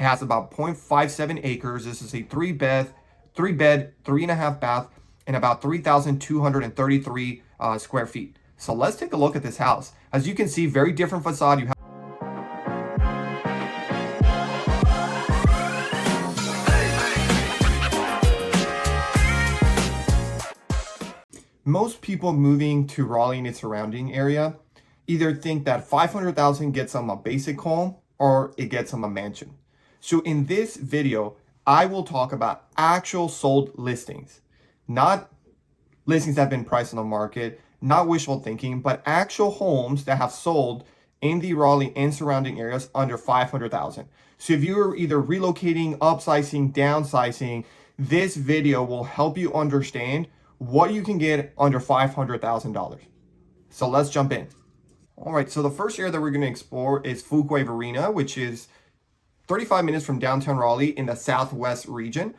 has about 0.57 acres. This is a three bed, 3.5 bath, and about 3,233 square feet. So let's take a look at this house. As you can see, very different facade. You have most people moving to Raleigh and its surrounding area either think that 500,000 gets them a basic home or it gets them a mansion. So in this video, I will talk about actual sold listings, not listings that have been priced on the market, not wishful thinking, but actual homes that have sold in the Raleigh and surrounding areas under 500,000. So if you're either relocating, upsizing, downsizing, this video will help you understand what you can get under $500,000. So let's jump in. All right, so the first area that we're going to explore is Fuquay Varina, which is 35 minutes from downtown Raleigh in the southwest region.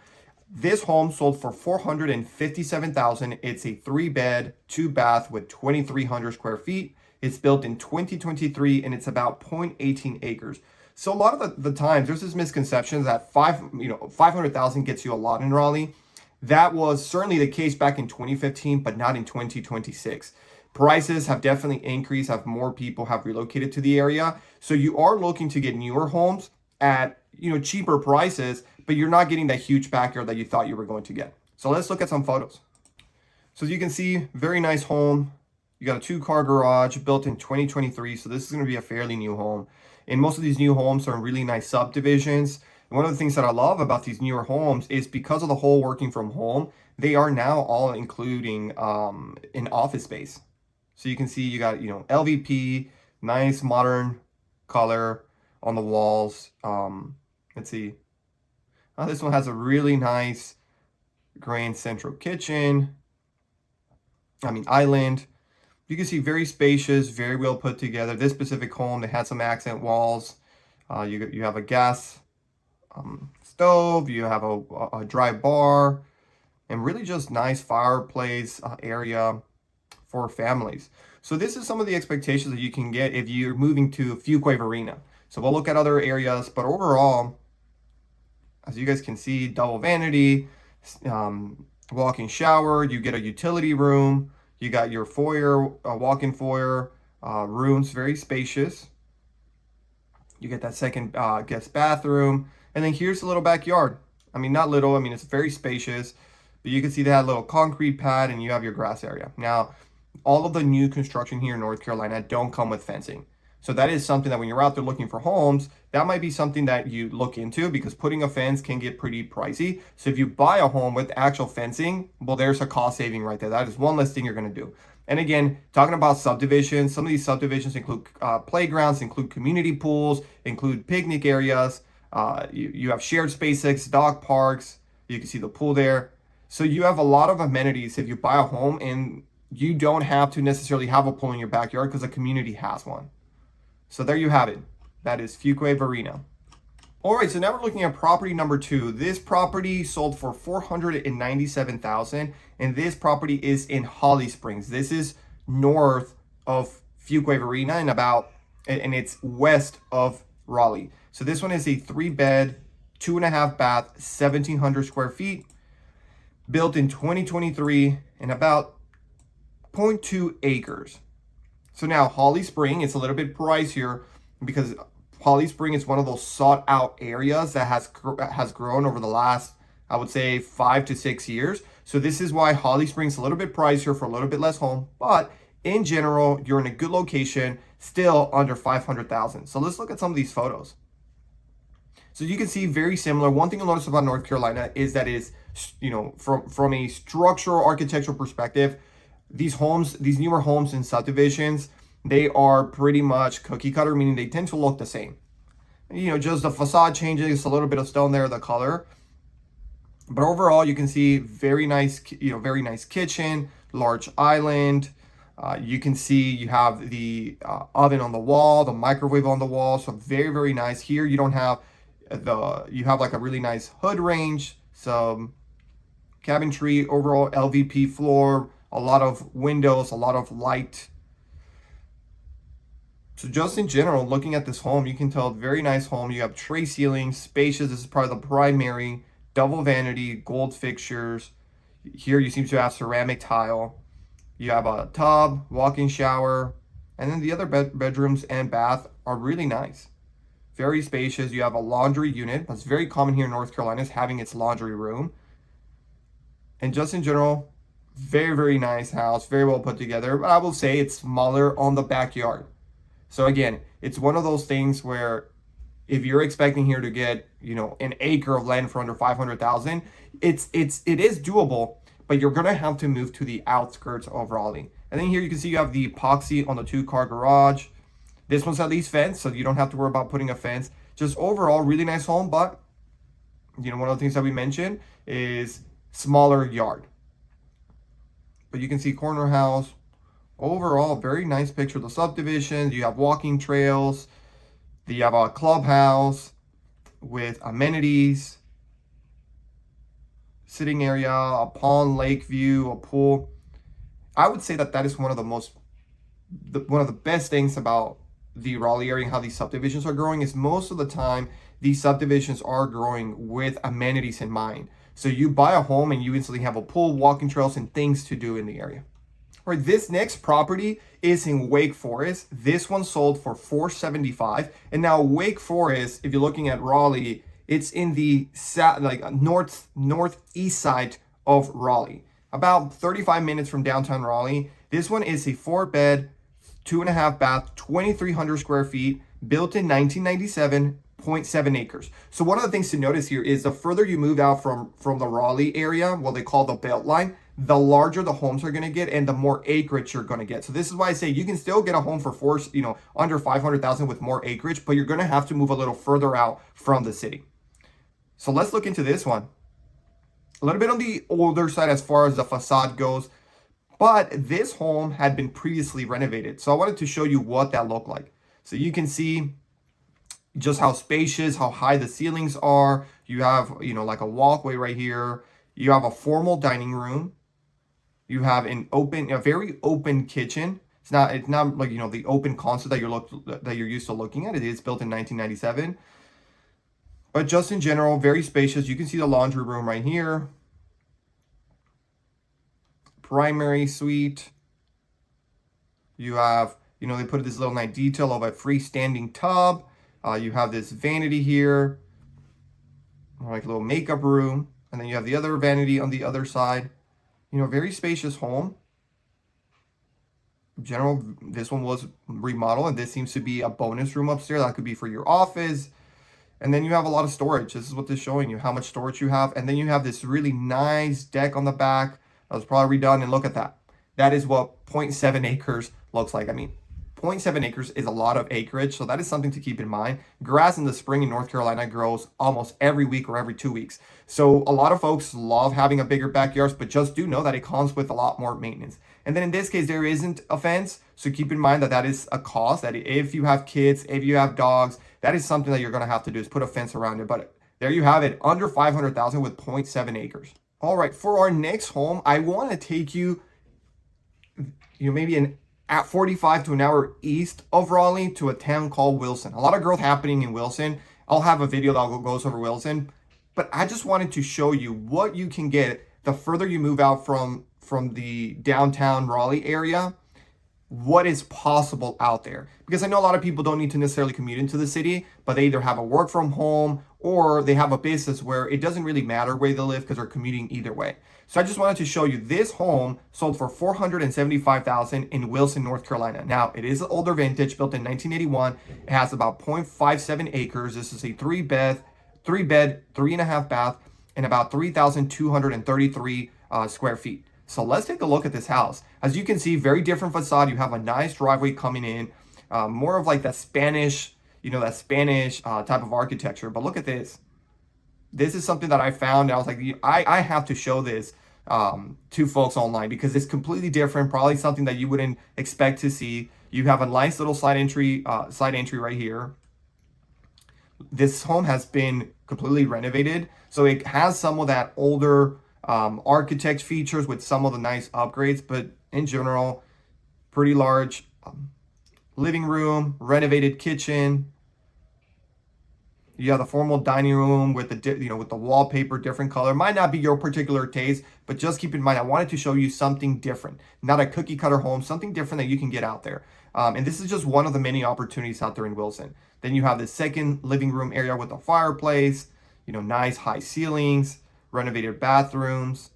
This home sold for $457,000. It's a 3-bed, 2-bath with 2,300 square feet. It's built in 2023 and it's about 0.18 acres. So a lot of the times there's this misconception that 500,000 gets you a lot in Raleigh. That was certainly the case back in 2015, but not in 2026. Prices have definitely increased as more people have relocated to the area. So you are looking to get newer homes at cheaper prices, but you're not getting that huge backyard that you thought you were going to get. So let's look at some photos. So as you can see, very nice home. You got a 2-car garage built in 2023. So this is going to be a fairly new home. And most of these new homes are in really nice subdivisions. And one of the things that I love about these newer homes is because of the whole working from home, they are now all including an office space. So you can see you got, LVP, nice modern color on the walls. Let's see. This one has a really nice grand central kitchen. Island. You can see very spacious, very well put together. This specific home, they had some accent walls. You have a gas stove. You have a dry bar, and really just nice fireplace area for families. So this is some of the expectations that you can get if you're moving to Fuquay Varina. So we'll look at other areas, but overall, as you guys can see, double vanity, walk-in shower, you get a utility room, you got your foyer, walk-in foyer, rooms, very spacious. You get that second guest bathroom, and then here's a little backyard. Not little, it's very spacious, but you can see they had a little concrete pad and you have your grass area. Now, all of the new construction here in North Carolina don't come with fencing. So that is something that when you're out there looking for homes, that might be something that you look into, because putting a fence can get pretty pricey. So if you buy a home with actual fencing, well, there's a cost saving right there. That is one less thing you're going to do. And again, talking about subdivisions, some of these subdivisions include playgrounds, include community pools, include picnic areas. You have shared spaces, dog parks. You can see the pool there. So you have a lot of amenities if you buy a home, and you don't have to necessarily have a pool in your backyard because the community has one. So there you have it. That is Fuquay Varina. All right, so now we're looking at property number 2. This property sold for $497,000, and this property is in Holly Springs. This is north of Fuquay Varina and it's west of Raleigh. So this one is a 3-bed, 2.5 bath, 1,700 square feet, built in 2023 and about 0.2 acres. So now Holly Spring, it's a little bit pricier because Holly Spring is one of those sought out areas that has grown over the last, I would say, 5 to 6 years. So this is why Holly Springs is a little bit pricier for a little bit less home, but in general, you're in a good location, still under 500,000. So let's look at some of these photos. So you can see very similar. One thing you'll notice about North Carolina is that from a structural architectural perspective, these newer homes and subdivisions, they are pretty much cookie cutter, meaning they tend to look the same. Just the facade changes, a little bit of stone there, the color. But overall, you can see very nice kitchen, large island. You can see you have the oven on the wall, the microwave on the wall. So very, very nice. Here you don't have you have like a really nice hood range, some cabinetry, overall LVP floor, a lot of windows, a lot of light. So just in general, looking at this home, you can tell very nice home. You have tray ceilings, spacious. This is part of the primary, double vanity, gold fixtures. Here you seem to have ceramic tile. You have a tub, walk-in shower, and then the other bedrooms and bath are really nice. Very spacious. You have a laundry unit. That's very common here in North Carolina, is having its laundry room. And just in general, very, very nice house, very well put together. But I will say it's smaller on the backyard. So again, it's one of those things where if you're expecting here to get, an acre of land for under 500,000, it is doable, but you're gonna have to move to the outskirts of Raleigh. And then here you can see you have the epoxy on the 2-car garage. This one's at least fenced, so you don't have to worry about putting a fence. Just overall, really nice home, but one of the things that we mentioned is smaller yard. But you can see corner house. Overall, very nice picture of the subdivision. You have walking trails. You have a clubhouse with amenities, sitting area, a pond, lake view, a pool. I would say that is one of the best things about the Raleigh area and how these subdivisions are growing is most of the time these subdivisions are growing with amenities in mind. So you buy a home and you instantly have a pool, walking trails, and things to do in the area. All right, this next property is in Wake Forest. This one sold for $475. And now Wake Forest, if you're looking at Raleigh, it's in the northeast side of Raleigh, about 35 minutes from downtown Raleigh. This one is a 4-bed, 2.5 bath, 2,300 square feet, built in 1997. 0.7 acres. So one of the things to notice here is the further you move out from the Raleigh area, what they call the Beltline, the larger the homes are going to get and the more acreage you're going to get. So this is why I say you can still get a home for under 500,000 with more acreage, but you're going to have to move a little further out from the city. So let's look into this one. A little bit on the older side as far as the facade goes, but this home had been previously renovated. So I wanted to show you what that looked like. So you can see just how spacious, how high the ceilings are. You have, like a walkway right here. You have a formal dining room. You have a very open kitchen. It's not like, the open concept that you're used to looking at. It is built in 1997. But just in general, very spacious. You can see the laundry room right here. Primary suite. You have, they put this little nice detail of a freestanding tub. You have this vanity here, like a little makeup room. And then you have the other vanity on the other side. Very spacious home. In general, this one was remodeled, and this seems to be a bonus room upstairs. That could be for your office. And then you have a lot of storage. This is what this is showing you, how much storage you have. And then you have this really nice deck on the back. That was probably redone, and look at that. That is what 0.7 acres looks like. I mean, 0.7 acres is a lot of acreage, so that is something to keep in mind. Grass in the spring in North Carolina grows almost every week or every 2 weeks. So a lot of folks love having a bigger backyard, but just do know that it comes with a lot more maintenance. And then in this case, there isn't a fence, so keep in mind that is a cost, that if you have kids, if you have dogs, that is something that you're going to have to do, is put a fence around it. But there you have it, under 500,000 with 0.7 acres. All right, for our next home, I want to take you, maybe at 45 to an hour east of Raleigh to a town called Wilson. A lot of growth happening in Wilson. I'll have a video that goes over Wilson, but I just wanted to show you what you can get the further you move out from the downtown Raleigh area, what is possible out there. Because I know a lot of people don't need to necessarily commute into the city, but they either have a work from home or they have a business where it doesn't really matter where they live because they're commuting either way. So I just wanted to show you this home sold for $475,000 in Wilson, North Carolina. Now, it is an older vintage, built in 1981. It has about 0.57 acres. This is a 3-bed, 3.5 bath, and about 3,233 square feet. So let's take a look at this house. As you can see, very different facade. You have a nice driveway coming in, more of like that Spanish, type of architecture. But look at this. This is something that I found. And I was like, I have to show this to folks online because it's completely different. Probably something that you wouldn't expect to see. You have a nice little side entry right here. This home has been completely renovated, so it has some of that older architect features with some of the nice upgrades, but in general, pretty large living room, renovated kitchen. You have the formal dining room with the with the wallpaper, different color. Might not be your particular taste, but just keep in mind, I wanted to show you something different, not a cookie cutter home, something different that you can get out there. And this is just one of the many opportunities out there in Wilson. Then you have the second living room area with a fireplace, nice high ceilings, renovated bathrooms.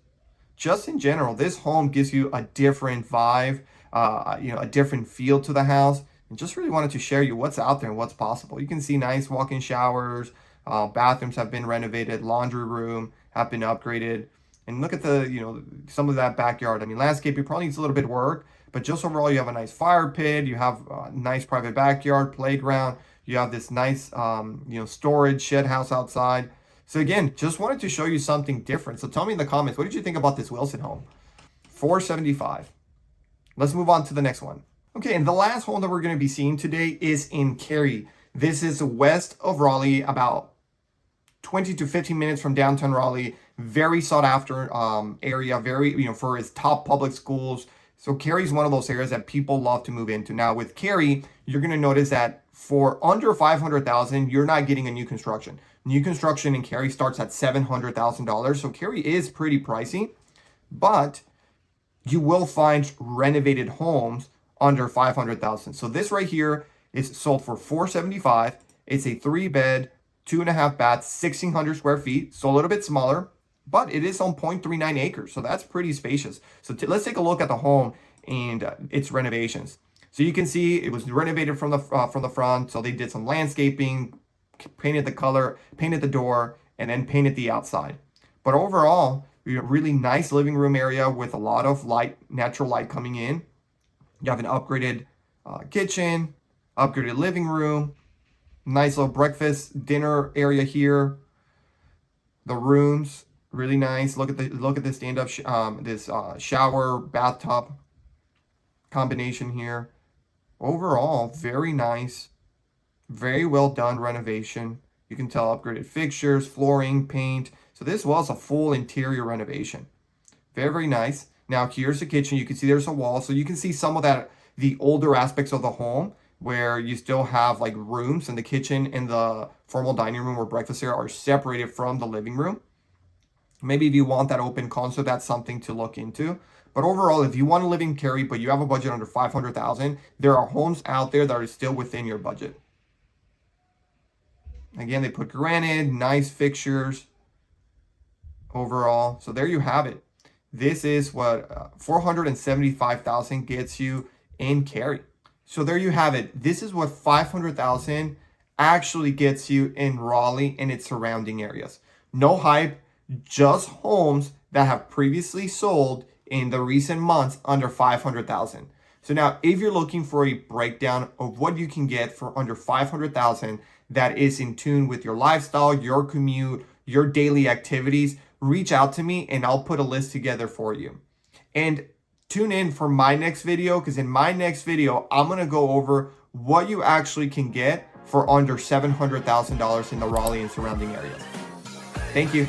Just in general, this home gives you a different vibe, a different feel to the house. And just really wanted to share you what's out there and what's possible. You can see nice walk-in showers, bathrooms have been renovated, laundry room have been upgraded. And look at some of that backyard. I mean, landscaping probably needs a little bit of work, but just overall, you have a nice fire pit, you have a nice private backyard, playground, you have this nice, storage shed house outside. So again, just wanted to show you something different. So tell me in the comments, what did you think about this Wilson home? $475. Let's move on to the next one. Okay, and the last home that we're going to be seeing today is in Cary. This is west of Raleigh, about 20 to 15 minutes from downtown Raleigh. Very sought after area, very, for its top public schools. So Cary is one of those areas that people love to move into. Now with Cary, you're going to notice that for under $500,000, you're not getting a new construction. New construction in Cary starts at $700,000. So Cary is pretty pricey, but you will find renovated homes under $500,000. So this right here is sold for $475. It's a 3-bed, 2.5 baths, 1,600 square feet. So a little bit smaller, but it is on 0.39 acres. So that's pretty spacious. So let's take a look at the home and its renovations. So you can see it was renovated from the front. So they did some landscaping, painted the color, painted the door, and then painted the outside. But overall, really nice living room area with a lot of light, natural light coming in. You have an upgraded kitchen, upgraded living room, nice little breakfast, dinner area here. The rooms, really nice. Look at this stand-up, shower, bathtub combination here. Overall, very nice, very well done renovation. You can tell upgraded fixtures, flooring, paint. So this was a full interior renovation. Very, very nice. Now here's the kitchen. You can see there's a wall. So you can see some of the older aspects of the home where you still have like rooms, and the kitchen and the formal dining room or breakfast area are separated from the living room. Maybe if you want that open concept, that's something to look into. But overall, if you want to live in Cary, but you have a budget under $500,000, there are homes out there that are still within your budget. Again, they put granite, nice fixtures overall. So there you have it. This is what $475,000 gets you in Cary. So there you have it. This is what $500,000 actually gets you in Raleigh and its surrounding areas. No hype, just homes that have previously sold in the recent months under $500,000. So now, if you're looking for a breakdown of what you can get for under $500,000 that is in tune with your lifestyle, your commute, your daily activities, reach out to me and I'll put a list together for you. And tune in for my next video, because in my next video, I'm going to go over what you actually can get for under $700,000 in the Raleigh and surrounding areas. Thank you.